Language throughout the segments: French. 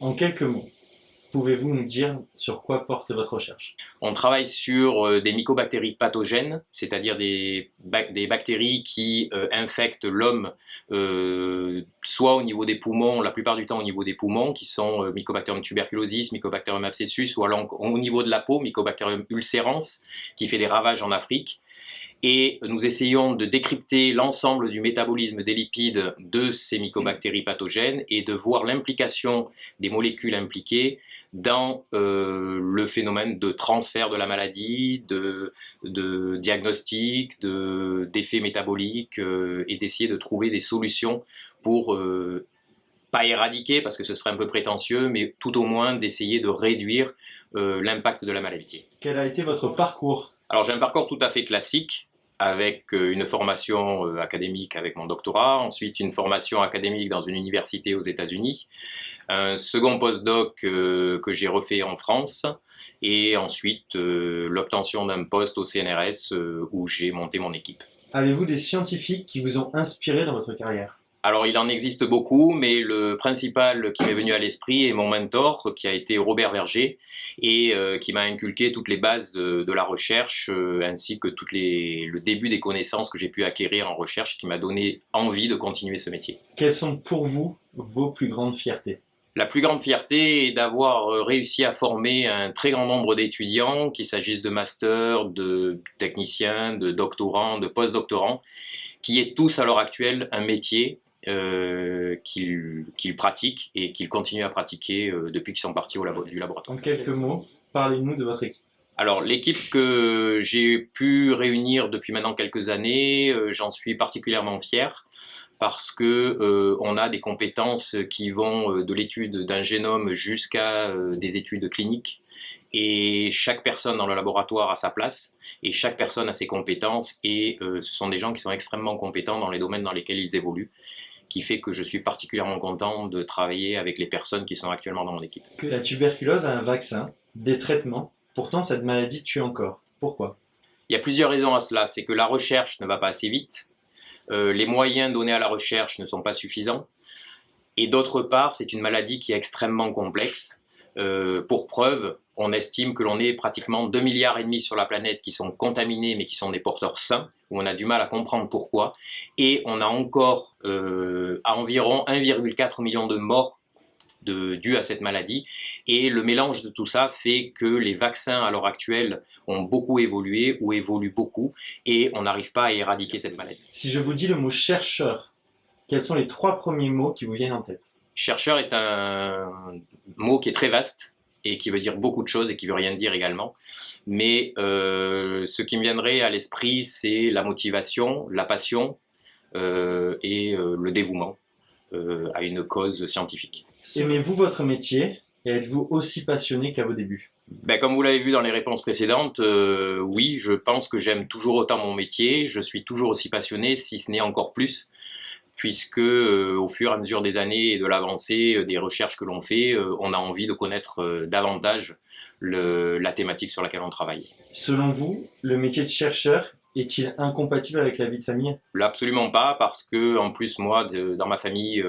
En quelques mots, pouvez-vous nous dire sur quoi porte votre recherche? On travaille sur des mycobactéries pathogènes, c'est-à-dire des bactéries qui infectent l'homme, soit au niveau des poumons, la plupart du temps au niveau des poumons, qui sont Mycobacterium tuberculosis, Mycobacterium abscessus, ou alors au niveau de la peau, Mycobacterium ulcerans, qui fait des ravages en Afrique. Et nous essayons de décrypter l'ensemble du métabolisme des lipides de ces mycobactéries pathogènes et de voir l'implication des molécules impliquées dans le phénomène de transfert de la maladie, de diagnostic, d'effets métaboliques et d'essayer de trouver des solutions pour pas éradiquer parce que ce serait un peu prétentieux, mais tout au moins d'essayer de réduire l'impact de la maladie. Quel a été votre parcours? Alors j'ai un parcours tout à fait classique, avec une formation académique avec mon doctorat, ensuite une formation académique dans une université aux États-Unis, un second postdoc que j'ai refait en France, et ensuite l'obtention d'un poste au CNRS où j'ai monté mon équipe. Avez-vous des scientifiques qui vous ont inspiré dans votre carrière? Alors il en existe beaucoup, mais le principal qui m'est venu à l'esprit est mon mentor, qui a été Robert Verger, et qui m'a inculqué toutes les bases de la recherche, ainsi que le début des connaissances que j'ai pu acquérir en recherche, qui m'a donné envie de continuer ce métier. Quelles sont pour vous vos plus grandes fiertés? La plus grande fierté est d'avoir réussi à former un très grand nombre d'étudiants, qu'il s'agisse de masters, de techniciens, de doctorants, de post-doctorants, qui aient tous à l'heure actuelle un métier qu'ils pratiquent et qu'ils continuent à pratiquer depuis qu'ils sont partis du laboratoire. En quelques mots, parlez-nous de votre équipe. Alors l'équipe que j'ai pu réunir depuis maintenant quelques années, j'en suis particulièrement fier parce que on a des compétences qui vont de l'étude d'un génome jusqu'à des études cliniques. Et chaque personne dans le laboratoire a sa place, et chaque personne a ses compétences, et ce sont des gens qui sont extrêmement compétents dans les domaines dans lesquels ils évoluent, qui fait que je suis particulièrement content de travailler avec les personnes qui sont actuellement dans mon équipe. Que la tuberculose a un vaccin, des traitements, pourtant cette maladie tue encore. Pourquoi? Il y a plusieurs raisons à cela, c'est que la recherche ne va pas assez vite, les moyens donnés à la recherche ne sont pas suffisants, et d'autre part, c'est une maladie qui est extrêmement complexe. Pour preuve, on estime que l'on est pratiquement 2,5 milliards sur la planète qui sont contaminés mais qui sont des porteurs sains, où on a du mal à comprendre pourquoi, et on a encore à environ 1,4 million de morts dues à cette maladie, et le mélange de tout ça fait que les vaccins à l'heure actuelle ont beaucoup évolué ou évoluent beaucoup, et on n'arrive pas à éradiquer cette maladie. Si je vous dis le mot chercheur, quels sont les 3 premiers mots qui vous viennent en tête? Chercheur est un mot qui est très vaste et qui veut dire beaucoup de choses et qui veut rien dire également. Mais ce qui me viendrait à l'esprit, c'est la motivation, la passion et le dévouement à une cause scientifique. Aimez-vous votre métier et êtes-vous aussi passionné qu'à vos débuts? Ben, comme vous l'avez vu dans les réponses précédentes, oui, je pense que j'aime toujours autant mon métier, je suis toujours aussi passionné, si ce n'est encore plus, puisque au fur et à mesure des années et de l'avancée des recherches que l'on fait, on a envie de connaître davantage la thématique sur laquelle on travaille. Selon vous, le métier de chercheur est-il incompatible avec la vie de famille? Absolument pas, parce que en plus moi, dans ma famille,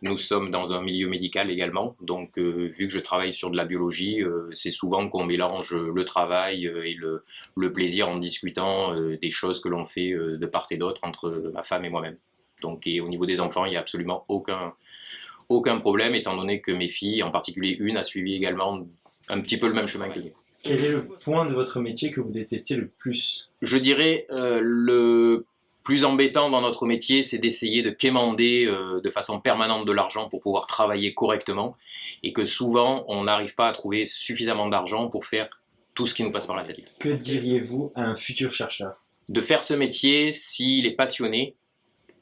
nous sommes dans un milieu médical également, donc vu que je travaille sur de la biologie, c'est souvent qu'on mélange le travail et le plaisir en discutant des choses que l'on fait de part et d'autre entre ma femme et moi-même. Donc, et au niveau des enfants, il n'y a absolument aucun problème, étant donné que mes filles, en particulier une, a suivi également un petit peu le même chemin que nous. Quel est le point de votre métier que vous détestez le plus? Je dirais le plus embêtant dans notre métier, c'est d'essayer de quémander de façon permanente de l'argent pour pouvoir travailler correctement, et que souvent, on n'arrive pas à trouver suffisamment d'argent pour faire tout ce qui nous passe par la tête. Que diriez-vous à un futur chercheur? De faire ce métier s'il est passionné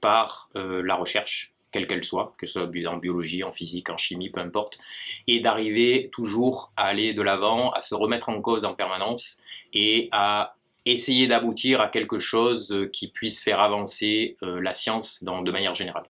par la recherche, quelle qu'elle soit, que ce soit en biologie, en physique, en chimie, peu importe, et d'arriver toujours à aller de l'avant, à se remettre en cause en permanence et à essayer d'aboutir à quelque chose qui puisse faire avancer la science de manière générale.